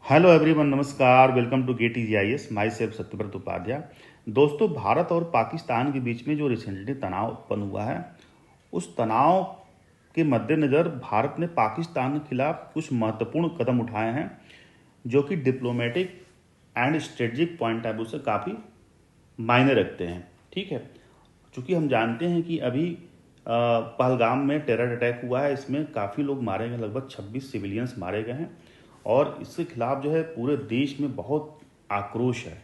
Hello everyone, नमस्कार। Welcome to get EGIS। Myself Satyavrat Upadhyay. दोस्तों, भारत और पाकिस्तान के बीच में जो रिसेंटली तनाव उत्पन्न हुआ है, उस तनाव के मद्देनज़र भारत ने पाकिस्तान के खिलाफ कुछ महत्वपूर्ण कदम उठाए हैं जो कि diplomatic and strategic point of view से काफ़ी मायने रखते हैं। ठीक है, चूँकि हम जानते हैं कि अभी पहलगाम में टेरर अटैक हुआ है, इसमें काफ़ी लोग मारे गए, लगभग 26 सिविलियंस मारे गए हैं और इसके खिलाफ जो है पूरे देश में बहुत आक्रोश है।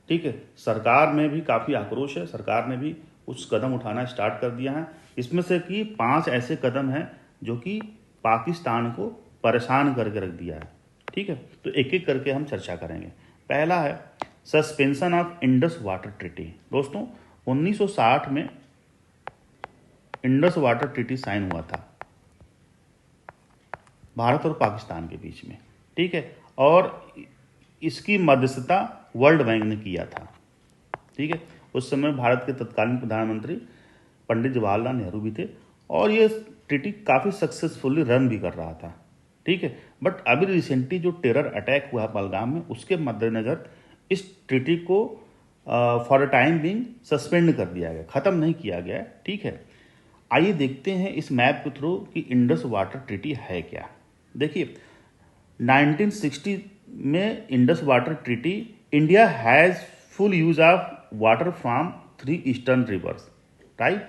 ठीक है, सरकार में भी काफ़ी आक्रोश है, सरकार ने भी कुछ कदम उठाना स्टार्ट कर दिया है। इसमें से कि 5 ऐसे कदम हैं जो कि पाकिस्तान को परेशान करके रख दिया है। ठीक है, तो एक एक करके हम चर्चा करेंगे। पहला है suspension of Indus water treaty. दोस्तों, 1960 में इंडस वाटर ट्रीटी साइन हुआ था भारत और पाकिस्तान के बीच में। ठीक है, और इसकी मध्यस्थता वर्ल्ड बैंक ने किया था। ठीक है, उस समय भारत के तत्कालीन प्रधानमंत्री पंडित जवाहरलाल नेहरू भी थे और ये ट्रीटी काफ़ी सक्सेसफुली रन भी कर रहा था। ठीक है, बट अभी रिसेंटली जो टेरर अटैक हुआ पहलगाम में, उसके मद्देनज़र इस ट्रीटी को for a time being suspend कर दिया गया, ख़त्म नहीं किया गया है। ठीक है, आइए देखते हैं इस मैप के थ्रू कि इंडस वाटर ट्रीटी है क्या। देखिए, 1960 में Indus water treaty, India has full use of water from 3 eastern rivers, right,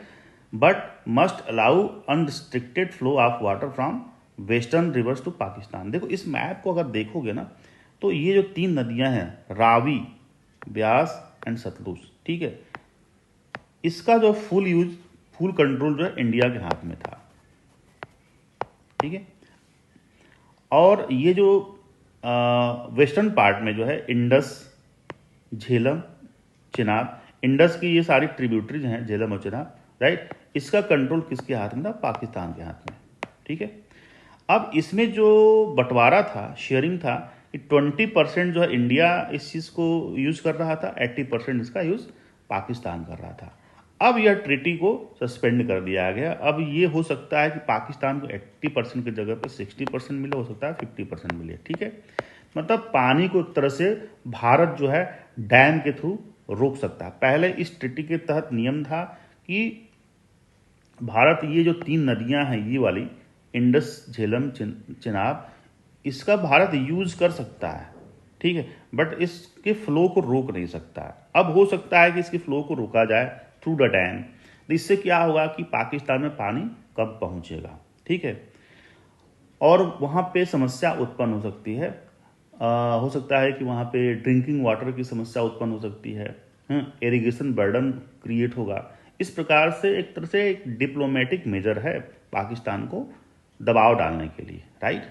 but must allow unrestricted flow of water from western rivers to Pakistan. देखो, इस मैप को अगर देखोगे ना, तो ये जो 3 नदियां हैं, रावी, ब्यास एंड सतलुज, ठीक है, इसका जो फुल कंट्रोल जो है इंडिया के हाथ में था। ठीक है, और ये जो वेस्टर्न पार्ट में जो है इंडस, झेलम, चिनाब, इंडस की ये सारी ट्रिब्यूटरीज हैं, झेलम और चिनाब, राइट, इसका कंट्रोल किसके हाथ में था? पाकिस्तान के हाथ में। ठीक है, अब इसमें जो बंटवारा था, शेयरिंग था, कि 20% जो है इंडिया इस चीज़ को यूज़ कर रहा था, 80% इसका यूज़ पाकिस्तान कर रहा था। अब यह ट्रीटी को सस्पेंड कर दिया गया। अब ये हो सकता है कि पाकिस्तान को 80% की जगह पर 60% मिले, हो सकता है 50% मिले। ठीक है, मतलब पानी को एक तरह से भारत जो है डैम के थ्रू रोक सकता है। पहले इस ट्रीटी के तहत नियम था कि भारत ये जो 3 नदियां हैं, ये वाली इंडस, झेलम, चिनाब, इसका भारत यूज कर सकता है। ठीक है, बट इसके फ्लो को रोक नहीं सकता है। अब हो सकता है कि इसके फ्लो को रोका जाए थ्रू द डैम, तो इससे क्या होगा कि पाकिस्तान में पानी कम पहुंचेगा। ठीक है, और वहाँ पे समस्या उत्पन्न हो सकती है। हो सकता है कि वहाँ पे ड्रिंकिंग वाटर की समस्या उत्पन्न हो सकती है, इरिगेशन बर्डन क्रिएट होगा। इस प्रकार से एक तरह से एक डिप्लोमेटिक मेजर है पाकिस्तान को दबाव डालने के लिए, राइट।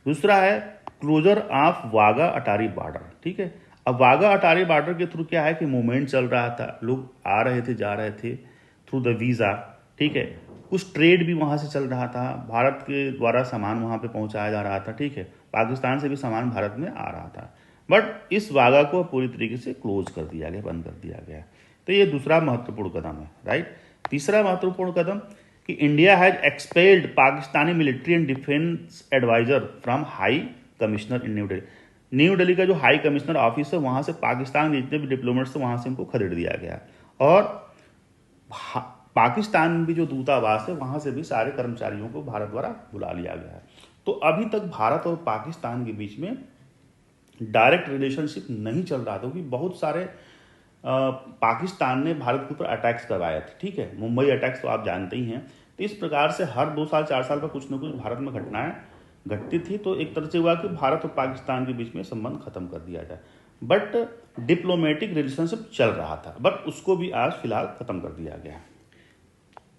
दूसरा है closure of Wagah Attari border. ठीक है, अब वाघा अटारी बॉर्डर के थ्रू क्या है कि मूवमेंट चल रहा था, लोग आ रहे थे, जा रहे थे थ्रू द वीज़ा। ठीक है, कुछ ट्रेड भी वहाँ से चल रहा था, भारत के द्वारा सामान वहाँ पे पहुँचाया जा रहा था। ठीक है, पाकिस्तान से भी सामान भारत में आ रहा था, बट इस वाघा को पूरी तरीके से क्लोज कर दिया गया, बंद कर दिया गया। तो ये दूसरा महत्वपूर्ण कदम है, राइट। तीसरा महत्वपूर्ण कदम कि India has expelled Pakistani military and defence advisor from high commissioner in New Delhi. New Delhi का जो हाई कमिश्नर ऑफिस है, वहाँ से पाकिस्तान के जितने भी डिप्लोमेट्स थे, वहाँ से उनको खदेड़ दिया गया। और पाकिस्तान में भी जो दूतावास है, वहाँ से भी सारे कर्मचारियों को भारत द्वारा बुला लिया गया है। तो अभी तक भारत और पाकिस्तान के बीच में डायरेक्ट रिलेशनशिप नहीं चल रहा था, क्योंकि बहुत सारे पाकिस्तान ने भारत के ऊपर अटैक्स करवाए थे। ठीक है, मुंबई अटैक्स तो आप जानते ही हैं। तो इस प्रकार से हर 2 साल 4 साल पर कुछ ना कुछ भारत में घटनाएं घटती थी। तो एक तरह से हुआ कि भारत और पाकिस्तान के बीच में संबंध खत्म कर दिया जाए, बट डिप्लोमेटिक रिलेशनशिप चल रहा था, बट उसको भी आज फिलहाल खत्म कर दिया गया।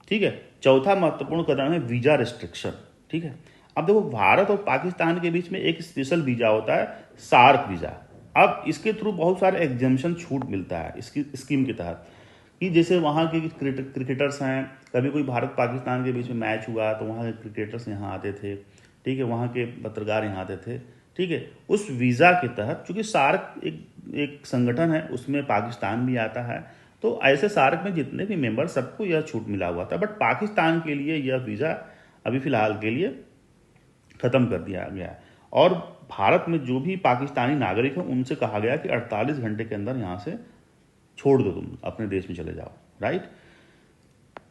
ठीक है, चौथा महत्वपूर्ण कदम है वीजा रिस्ट्रिक्शन। ठीक है, अब देखो, भारत और पाकिस्तान के बीच में एक स्पेशल वीजा होता है, सार्क वीजा। अब इसके थ्रू बहुत सारे एग्जाम्पशन छूट मिलता है इसकी स्कीम के तहत, कि जैसे वहाँ के क्रिकेटर्स हैं, कभी कोई भारत पाकिस्तान के बीच में मैच हुआ तो वहाँ के क्रिकेटर्स यहाँ आते थे। ठीक है, वहाँ के पत्रकार यहाँ आते थे। ठीक है, उस वीज़ा के तहत, चूंकि सार्क एक संगठन है, उसमें पाकिस्तान भी आता है, तो ऐसे सार्क में जितने भी मेंबर, सबको यह छूट मिला हुआ था। बट पाकिस्तान के लिए यह वीज़ा अभी फिलहाल के लिए ख़त्म कर दिया गया है। और भारत में जो भी पाकिस्तानी नागरिक हैं उनसे कहा गया कि 48 घंटे के अंदर यहाँ से छोड़ दो, तुम अपने देश में चले जाओ, राइट।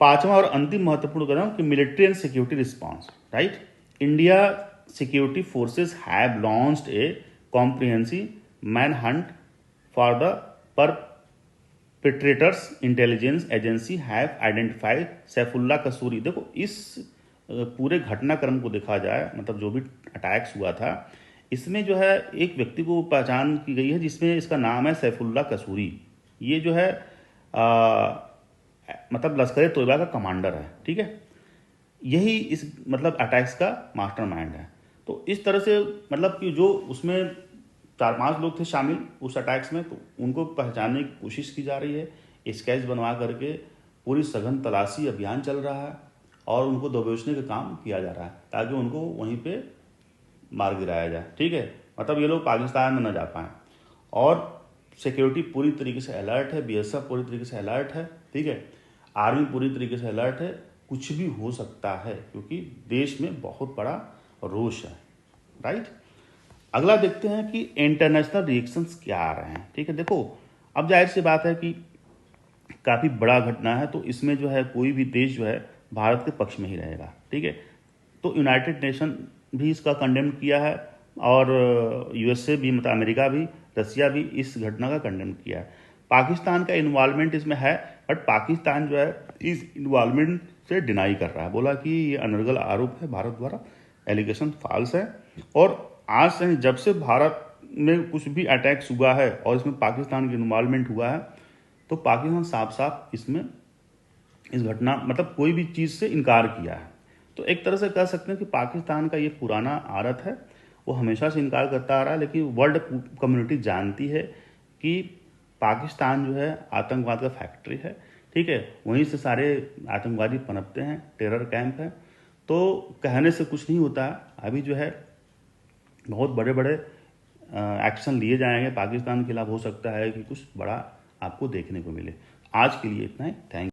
पांचवा और अंतिम महत्वपूर्ण कदम कि military and security response, right. India security forces have launched a comprehensive man hunt for the perpetrators. Intelligence agency have identified Saifullah Kasuri. देखो इस पूरे घटनाक्रम को देखा जाए, मतलब जो भी अटैक्स हुआ था, इसमें जो है एक व्यक्ति को पहचान की गई है जिसमें इसका नाम है सैफुल्ला कसूरी। ये जो है मतलब लश्कर तोयबा का कमांडर है, ठीक है। यही इस मतलब अटैक्स का मास्टरमाइंड है। तो इस तरह से मतलब कि जो उसमें 4-5 लोग थे शामिल उस अटैक्स में, तो उनको पहचानने की कोशिश की जा रही है। स्केच बनवा करके पूरी सघन तलाशी अभियान चल रहा है और उनको दबोचने का काम किया जा रहा है ताकि उनको वहीं पे मार गिराया जाए, ठीक है। मतलब ये लोग पाकिस्तान में न जा पाएँ। और सिक्योरिटी पूरी तरीके से अलर्ट है, बीएसएफ पूरी तरीके से अलर्ट है, ठीक है। आर्मी पूरी तरीके से अलर्ट है, कुछ भी हो सकता है क्योंकि देश में बहुत बड़ा रोष है, राइट। अगला देखते हैं कि इंटरनेशनल रिएक्शंस क्या आ रहे हैं, ठीक है। देखो अब जाहिर सी बात है कि काफ़ी बड़ा घटना है, तो इसमें जो है कोई भी देश जो है भारत के पक्ष में ही रहेगा, ठीक है। तो यूनाइटेड नेशन भी इसका कंडेम किया है और यूएसए भी, मतलब अमेरिका भी, रसिया भी इस घटना का कंडेम किया है। पाकिस्तान का इन्वॉल्वमेंट इसमें है, बट पाकिस्तान जो है इस इन्वॉल्वमेंट से डिनाई कर रहा है, बोला कि ये अनर्गल आरोप है भारत द्वारा, एलिगेशन फॉल्स है। और आज से जब से भारत में कुछ भी अटैक्स हुआ है और इसमें पाकिस्तान की इन्वॉल्वमेंट हुआ है, तो पाकिस्तान साफ साफ इसमें इस घटना मतलब कोई भी चीज़ से इनकार किया है। तो एक तरह से कह सकते हैं कि पाकिस्तान का ये पुराना आदत है, वो हमेशा से इनकार करता आ रहा है, लेकिन वर्ल्ड कम्युनिटी जानती है कि पाकिस्तान जो है आतंकवाद का फैक्ट्री है, ठीक है। वहीं से सारे आतंकवादी पनपते हैं, टेरर कैंप है। तो कहने से कुछ नहीं होता है, अभी जो है बहुत बड़े बड़े एक्शन लिए जाएंगे पाकिस्तान के खिलाफ। हो सकता है कि कुछ बड़ा आपको देखने को मिले। आज के लिए इतना ही, थैंक